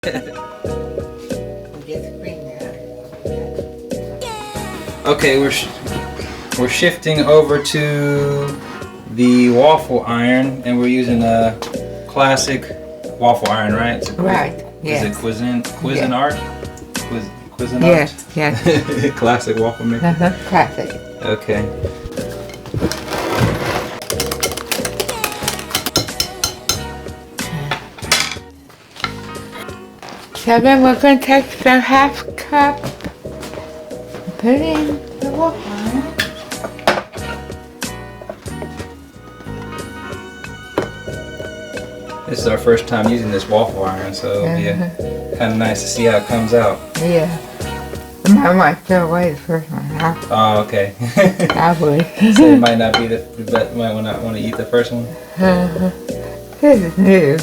Okay, we're shifting over to the waffle iron, and we're using a classic waffle iron, right? Right. Yes. Is it Cuisinart? Cuisinart? Yes. Yes. Classic waffle maker. Classic. Okay. So then we're going to take the half cup and put it in the waffle iron. This is our first time using this waffle iron, so it'll be kind of nice to see how it comes out. Yeah. I might throw away the first one. Oh, okay. I would. So it might not be the best. Might not want to eat the first one. This is new.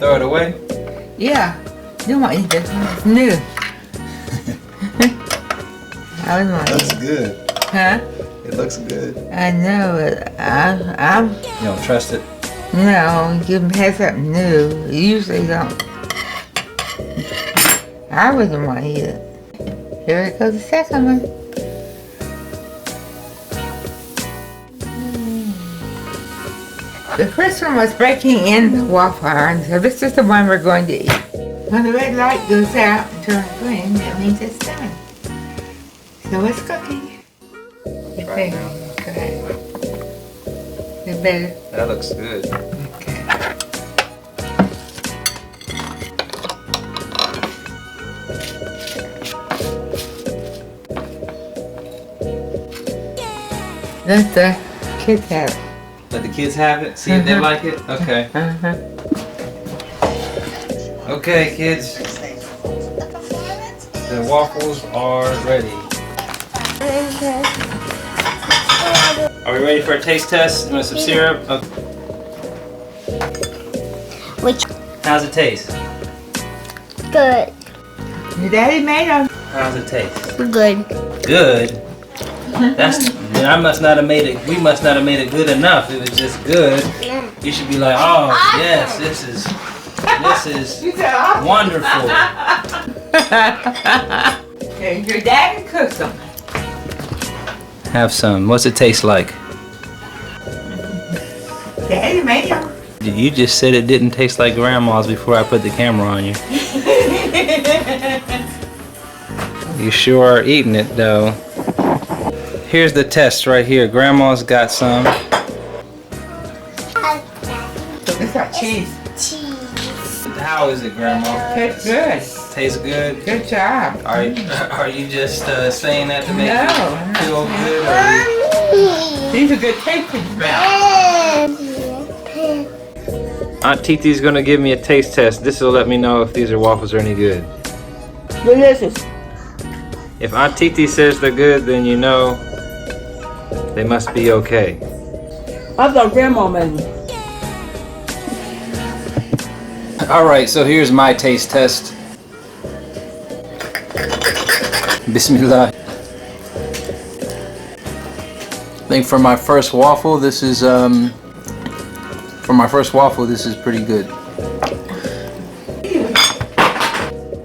Throw it away? Yeah. You want to eat this one. It's new. I was like, Looks good. huh? It looks good. I know it. I'm. You don't trust it? No, you have something new. You usually don't. I wouldn't want to eat it. Here it goes, the second one. The first one was breaking in the waffle iron, so this is the one we're going to eat. When the red light goes out and turns green, that means it's done. So it's cooking. It's Right better. now. Okay. It's better. That looks good. Okay. Let the kids have it. Let the kids have it. See if they like it. Okay. Okay, kids. The waffles are ready. Are we ready for a taste test? You want some syrup? Okay. Which? How's it taste? Good. Your daddy made them. How's it taste? Good. Good. That's. I must not have made it. We must not have made it good enough. It was just good. You should be like, oh yes, this is wonderful. Okay, your daddy cooked them. Have some. What's it taste like? Daddy made them. You just said it didn't taste like grandma's before I put the camera on you. You sure are eating it though. Here's the test right here. Grandma's got some. It's got cheese. How is it, Grandma? Tastes good. Tastes good. Good job. Are you just saying that to make No, you feel good? Or these are good tasting. Aunt Titi's gonna give me a taste test. This will let me know if these waffles are any good. Delicious. If Aunt Titi says they're good, then you know they must be okay. I thought Grandma made them. Alright, so here's my taste test. Bismillah. I think for my first waffle, this is pretty good.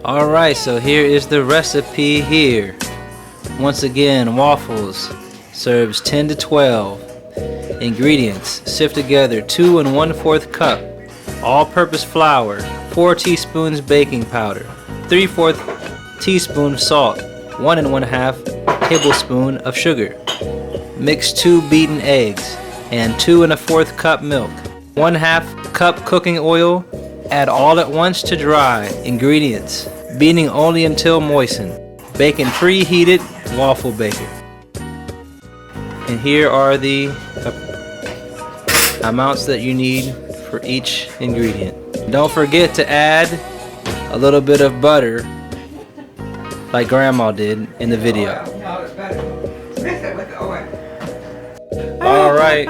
Alright, so here is the recipe here. Once again, waffles serves 10 to 12. Ingredients: Sift Together 2 1/4 cup all-purpose flour, 4 teaspoons baking powder, 3/4 teaspoon salt, 1 1/2 tablespoon of sugar. Mix 2 beaten eggs and 2 1/4 cup milk. 1/2 cup cooking oil. Add all at once to dry. Ingredients: beating only until moistened. Bake in preheated waffle baker. And here are the amounts that you need for each ingredient. Don't forget to add a little bit of butter like Grandma did in the video. Mix it with the oil. All right.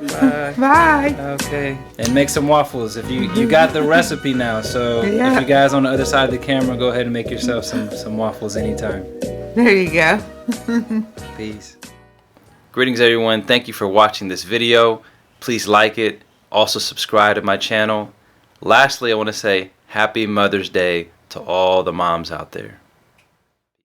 Bye. Bye. Bye. Okay. And make some waffles. If you got the recipe now, so Yeah. if you guys on the other side of the camera, go ahead and make yourself some waffles anytime. There you go. Peace. Greetings everyone. Thank you for watching this video. Please like it. Also subscribe to my channel. Lastly, I want to say Happy Mother's Day to all the moms out there.